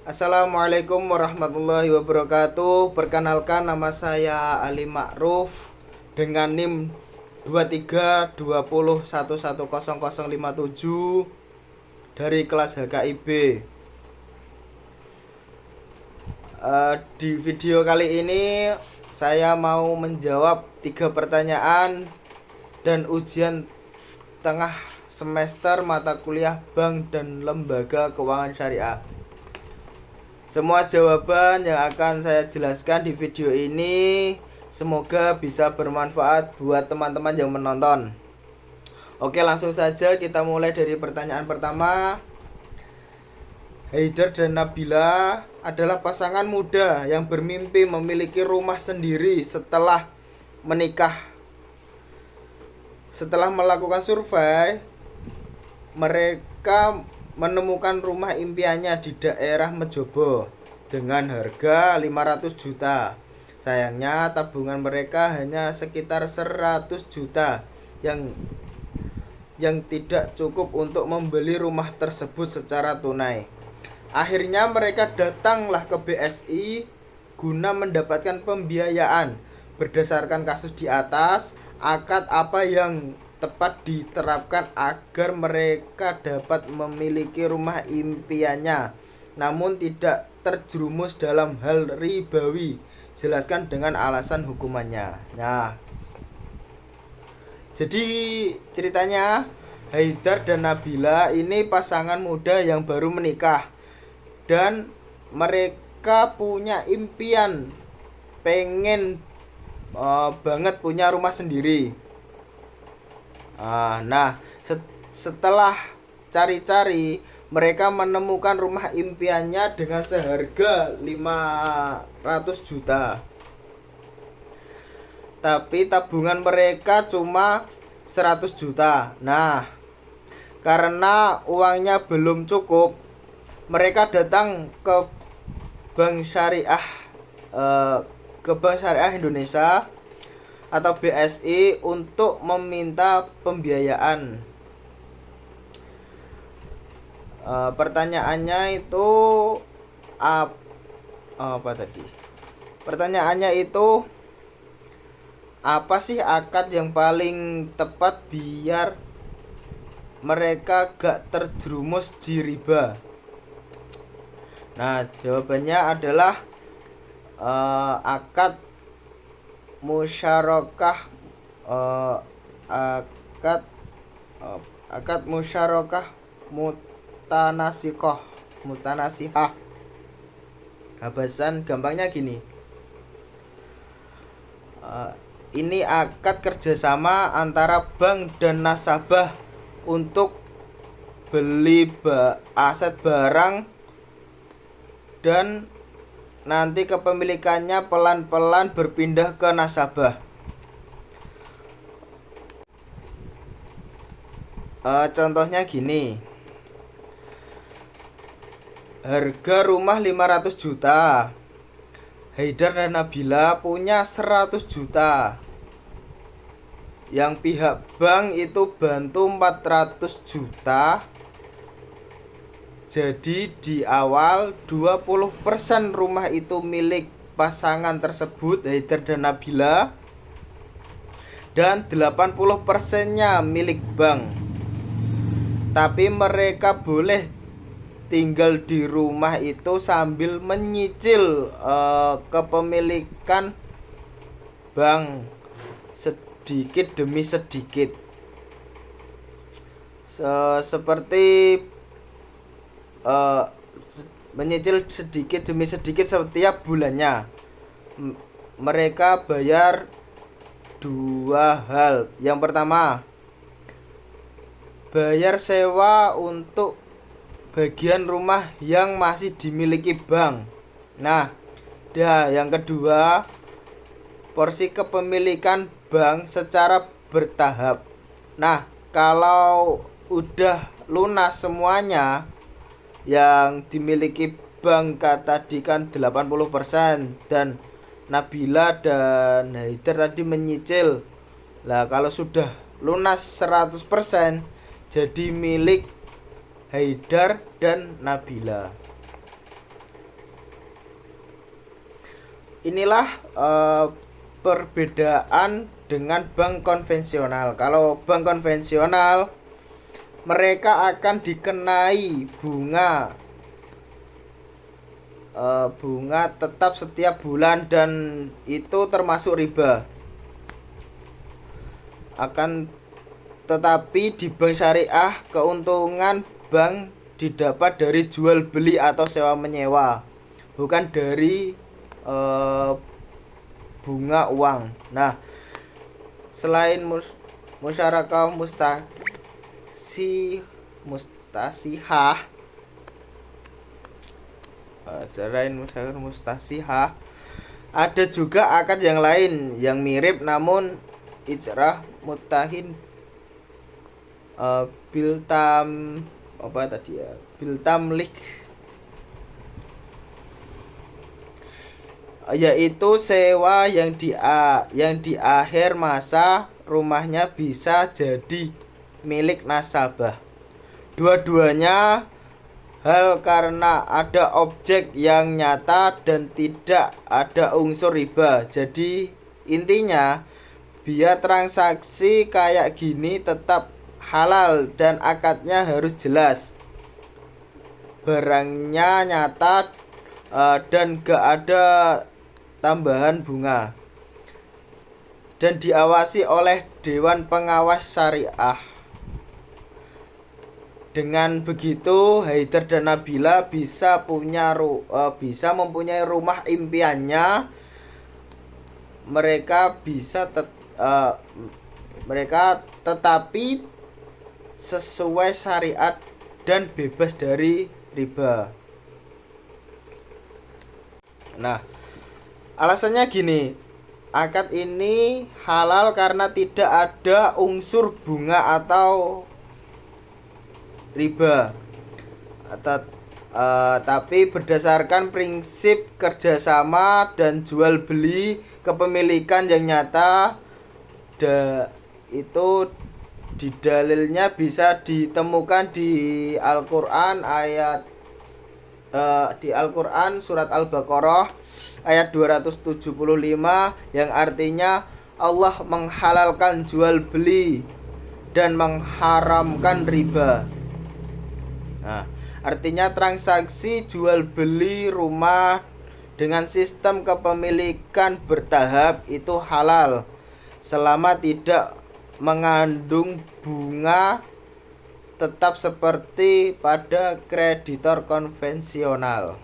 Assalamualaikum warahmatullahi wabarakatuh. Perkenalkan, nama saya Ali Ma'ruf dengan NIM 2320110057 dari kelas HKIB. Di video kali ini saya mau menjawab 3 pertanyaan dan ujian tengah semester mata kuliah Bank dan Lembaga Keuangan Syariah. Semua jawaban yang akan saya jelaskan di video ini semoga bisa bermanfaat buat teman-teman yang menonton. Oke, langsung saja kita mulai dari pertanyaan pertama. Haidar dan Nabila adalah pasangan muda yang bermimpi memiliki rumah sendiri setelah menikah. Setelah melakukan survei, mereka menemukan rumah impiannya di daerah Mejobo dengan harga 500 juta. Sayangnya tabungan mereka hanya sekitar 100 juta yang tidak cukup untuk membeli rumah tersebut secara tunai. Akhirnya mereka datanglah ke BSI guna mendapatkan pembiayaan. Berdasarkan kasus di atas, akad apa yang tepat diterapkan agar mereka dapat memiliki rumah impiannya namun tidak terjerumus dalam hal ribawi? Jelaskan dengan alasan hukumannya. Nah, jadi ceritanya Haidar dan Nabila ini pasangan muda yang baru menikah dan mereka punya impian pengen banget punya rumah sendiri. Nah, setelah cari-cari, mereka menemukan rumah impiannya dengan seharga 500 juta. Tapi tabungan mereka cuma 100 juta. Nah, karena uangnya belum cukup, mereka datang ke Bank Syariah Indonesia atau BSI untuk meminta pembiayaan. Pertanyaannya itu apa tadi? Pertanyaannya itu apa sih akad yang paling tepat biar mereka gak terjerumus di riba? Nah, jawabannya adalah akad musyarakah akad musyarakah mutanasihah. Bahasan gampangnya gini. Ini akad kerjasama antara bank dan nasabah untuk beli aset barang dan nanti kepemilikannya pelan-pelan berpindah ke nasabah. Contohnya gini. Harga rumah 500 juta. Haidar dan Nabila punya 100 juta. Yang pihak bank itu bantu 400 juta. Jadi di awal 20% rumah itu milik pasangan tersebut, Haidar dan Nabila, dan 80%-nya milik bank. Tapi mereka boleh tinggal di rumah itu sambil menyicil kepemilikan bank sedikit demi sedikit. Seperti menyicil sedikit demi sedikit setiap bulannya. Mereka bayar 2 hal. Yang pertama, bayar sewa untuk bagian rumah yang masih dimiliki bank. Nah, yang kedua, porsi kepemilikan bank secara bertahap. Nah, kalau udah lunas semuanya yang dimiliki bank tadi kan 80% dan Nabila dan Haidar tadi menyicil. Lah kalau sudah lunas 100% jadi milik Haidar dan Nabila. inilah perbedaan dengan bank konvensional. Kalau bank konvensional mereka akan dikenai bunga tetap setiap bulan dan itu termasuk riba. Akan tetapi di bank syariah keuntungan bank didapat dari jual beli atau sewa menyewa, bukan dari bunga uang. Nah, selain musyarakah mustasihah, selain musyarakah mustasihah, ada juga akad yang lain yang mirip namun ijrah mutahin biltamlik, yaitu sewa yang di akhir masa rumahnya bisa jadi milik nasabah. Dua-duanya hal karena ada objek yang nyata dan tidak ada unsur riba. Jadi intinya biar transaksi kayak gini tetap halal dan akadnya harus jelas, barangnya nyata, dan gak ada tambahan bunga, dan diawasi oleh Dewan Pengawas Syariah. Dengan begitu Haidar dan Nabila bisa mempunyai rumah impiannya. Mereka tetapi sesuai syariat dan bebas dari riba. Nah, alasannya gini, akad ini halal karena tidak ada unsur bunga atau riba, tapi berdasarkan prinsip kerjasama dan jual beli kepemilikan yang nyata. Itu di dalilnya bisa ditemukan di Al-Qur'an di Al-Qur'an surat Al-Baqarah ayat 275 yang artinya Allah menghalalkan jual beli dan mengharamkan riba. Nah, artinya transaksi jual beli rumah dengan sistem kepemilikan bertahap itu halal selama tidak mengandung bunga, tetap seperti pada kreditor konvensional.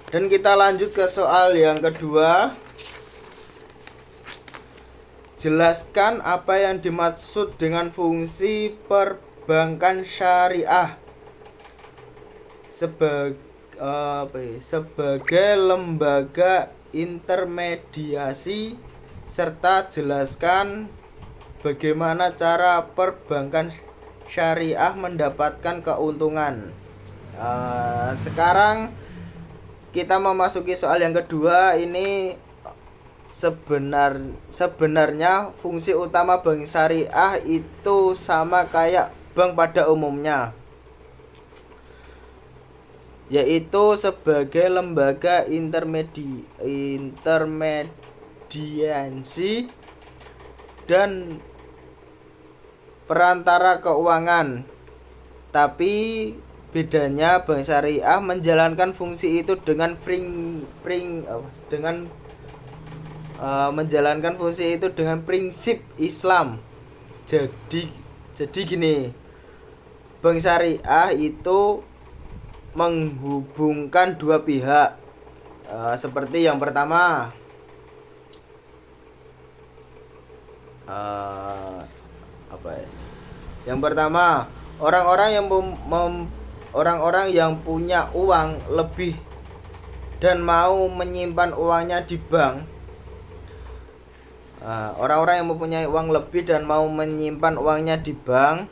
Dan kita lanjut ke soal yang kedua. Jelaskan apa yang dimaksud dengan fungsi perbankan syariah sebagai lembaga intermediasi, serta jelaskan bagaimana cara perbankan syariah mendapatkan keuntungan. Sekarang kita memasuki soal yang kedua. Ini sebenarnya fungsi utama bank syariah itu sama kayak bank pada umumnya, yaitu sebagai lembaga intermediasi dan perantara keuangan. Tapi bedanya bank syariah menjalankan fungsi itu dengan menjalankan fungsi itu dengan prinsip Islam. Jadi gini, bank syariah itu menghubungkan dua pihak, seperti yang pertama orang-orang yang punya uang lebih dan mau menyimpan uangnya di bank. Orang-orang yang mempunyai uang lebih dan mau menyimpan uangnya di bank,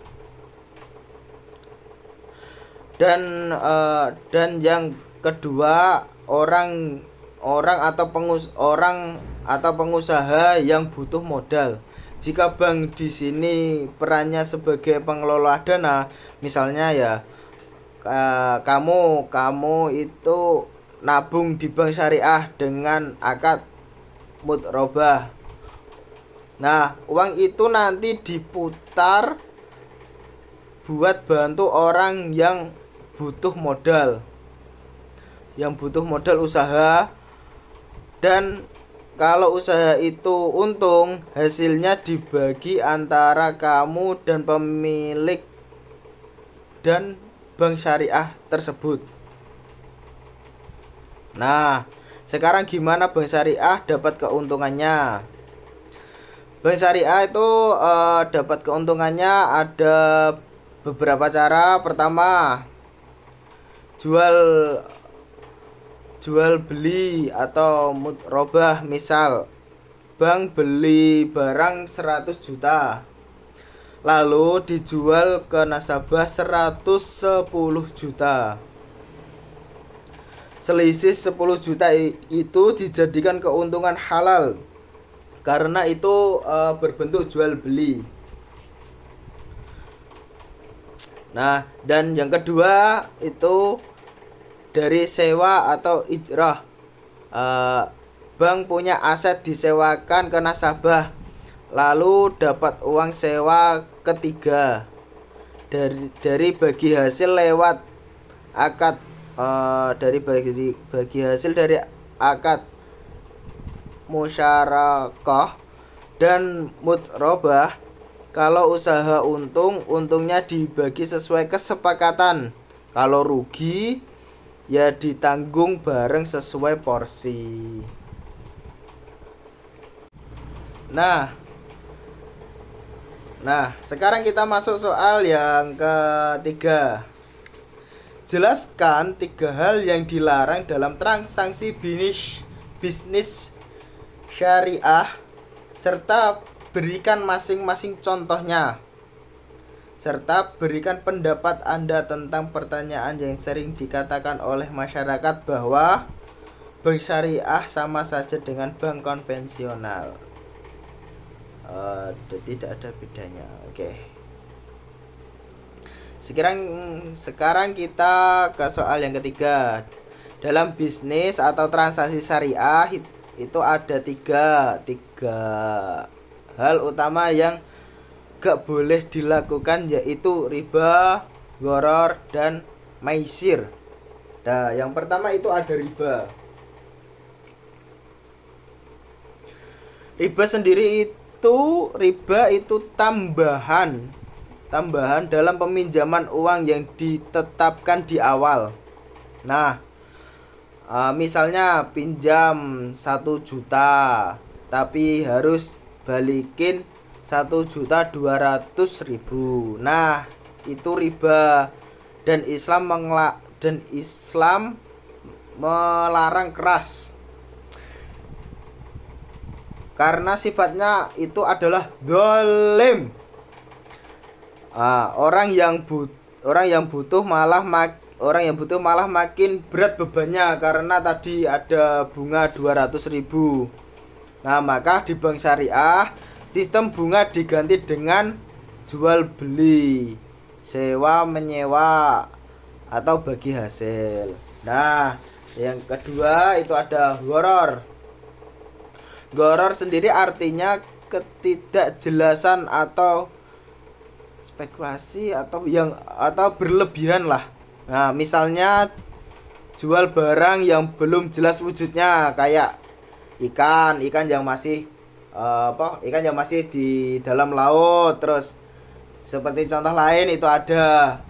dan yang kedua orang atau pengusaha yang butuh modal. Jika bank di sini perannya sebagai pengelola dana, misalnya ya kamu itu nabung di bank syariah dengan akad mudharabah. Nah, uang itu nanti diputar buat bantu orang yang butuh modal. Yang butuh modal usaha, dan kalau usaha itu untung, hasilnya dibagi antara kamu dan pemilik dan bank syariah tersebut. Nah, sekarang gimana bank syariah dapat keuntungannya? Bank syariah itu dapat keuntungannya ada beberapa cara. Pertama, jual beli atau mudharabah. Misal bank beli barang 100 juta lalu dijual ke nasabah 110 juta. Selisih 10 juta itu dijadikan keuntungan halal karena itu berbentuk jual beli. Nah, dan yang kedua itu dari sewa atau ijrah. Bank punya aset disewakan ke nasabah, lalu dapat uang sewa ketiga dari bagi hasil lewat akad dari bagi hasil dari akad musyarakah dan mudharabah. Kalau usaha untung, untungnya dibagi sesuai kesepakatan. Kalau rugi, ya ditanggung bareng sesuai porsi. Nah, sekarang kita masuk soal yang ketiga. Jelaskan 3 hal yang dilarang dalam transaksi bisnis syariah serta berikan masing-masing contohnya. Serta berikan pendapat Anda tentang pertanyaan yang sering dikatakan oleh masyarakat bahwa bank syariah sama saja dengan bank konvensional. Tidak ada bedanya. Oke. Sekarang kita ke soal yang ketiga. Dalam bisnis atau transaksi syariah itu ada tiga hal utama yang gak boleh dilakukan, yaitu riba, gharar, dan maisir. Nah, yang pertama itu ada riba. Riba sendiri itu tambahan dalam peminjaman uang yang ditetapkan di awal. Nah, misalnya pinjam 1 juta tapi harus balikin 1.200.000. Nah, itu riba, dan Islam melarang keras karena sifatnya itu adalah zalim. Orang yang butuh malah makin berat bebannya karena tadi ada bunga 200.000. Nah, maka di bank syariah sistem bunga diganti dengan jual beli, sewa menyewa, atau bagi hasil. Nah, yang kedua itu ada gharar. Gharar sendiri artinya ketidakjelasan atau spekulasi atau berlebihan lah. Nah, misalnya jual barang yang belum jelas wujudnya, kayak ikan yang masih di dalam laut. Terus seperti contoh lain itu ada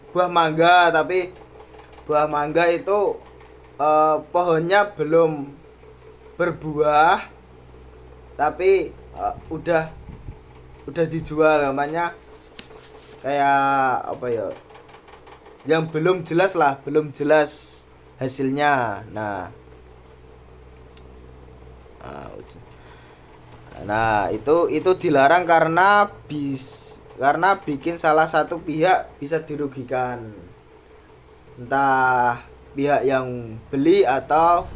buah mangga, tapi buah mangga itu pohonnya belum berbuah tapi udah dijual, namanya kayak yang belum jelas hasilnya. Nah, itu dilarang karena bikin salah satu pihak bisa dirugikan, entah pihak yang beli atau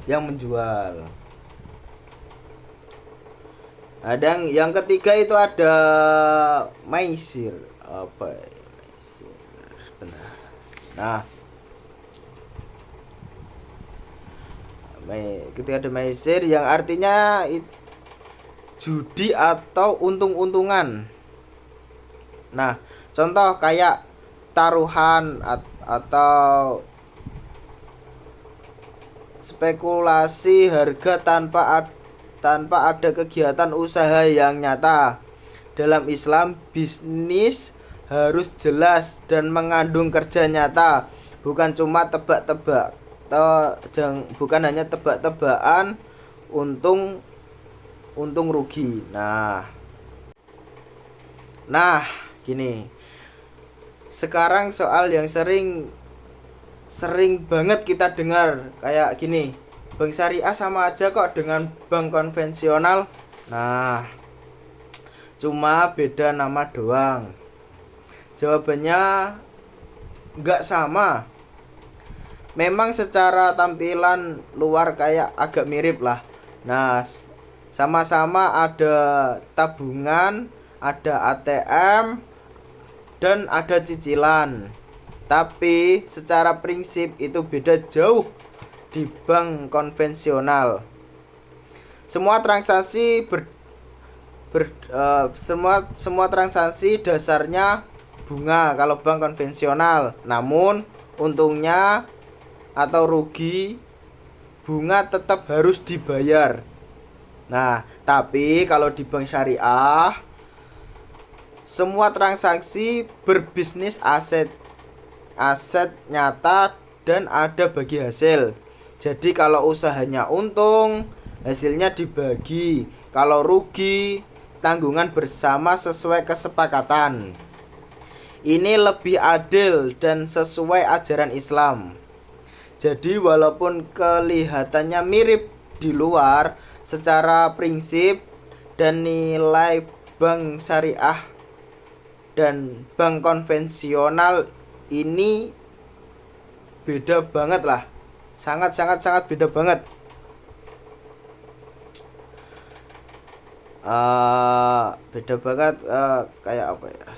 yang menjual. Ada yang ketiga itu ada maisir. Nah, ketika ada maisir yang artinya judi atau untung-untungan. Nah, contoh kayak taruhan atau spekulasi harga tanpa ada kegiatan usaha yang nyata. Dalam Islam, bisnis harus jelas dan mengandung kerja nyata, bukan cuma tebak-tebak, bukan hanya tebak-tebakan untung rugi. Nah, gini. Sekarang soal yang sering banget kita dengar kayak gini. Bank syariah sama aja kok dengan bank konvensional. Nah, cuma beda nama doang. Jawabannya nggak sama. Memang secara tampilan luar kayak agak mirip lah. Nah, sama-sama ada tabungan, ada ATM, dan ada cicilan. Tapi secara prinsip itu beda jauh di bank konvensional. Semua transaksi semua transaksi dasarnya bunga kalau bank konvensional. Namun untungnya atau rugi bunga tetap harus dibayar. Nah, tapi kalau di bank syariah semua transaksi berbisnis aset nyata dan ada bagi hasil. Jadi kalau usahanya untung, hasilnya dibagi. Kalau rugi, tanggungan bersama sesuai kesepakatan. Ini lebih adil dan sesuai ajaran Islam. Jadi walaupun kelihatannya mirip di luar, secara prinsip dan nilai bank syariah dan bank konvensional ini beda banget lah. Sangat beda banget. Beda banget kayak apa ya?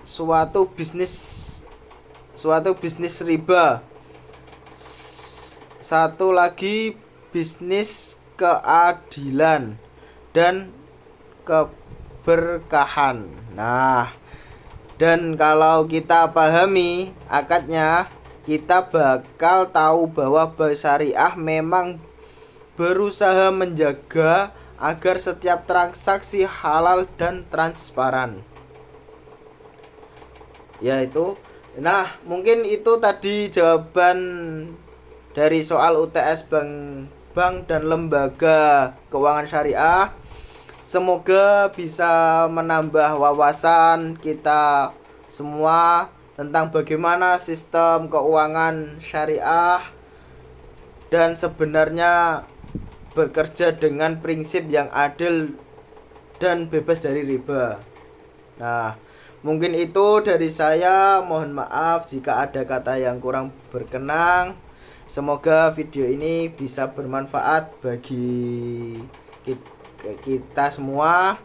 Suatu bisnis riba. Satu lagi bisnis keadilan dan keberkahan. Nah, dan kalau kita pahami akadnya, kita bakal tahu bahwa bank syariah memang berusaha menjaga agar setiap transaksi halal dan transparan. Yaitu, nah mungkin itu tadi jawaban dari soal UTS bank dan lembaga keuangan syariah. Semoga bisa menambah wawasan kita semua tentang bagaimana sistem keuangan syariah dan sebenarnya bekerja dengan prinsip yang adil dan bebas dari riba. Nah, mungkin itu dari saya. Mohon maaf jika ada kata yang kurang berkenan. Semoga video ini bisa bermanfaat bagi kita semua.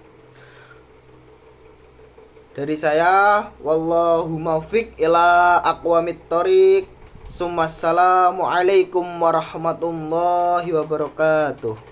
Dari saya, wallahu muwaffiq ila aqwamit thoriq. Assalamualaikum warahmatullahi wabarakatuh.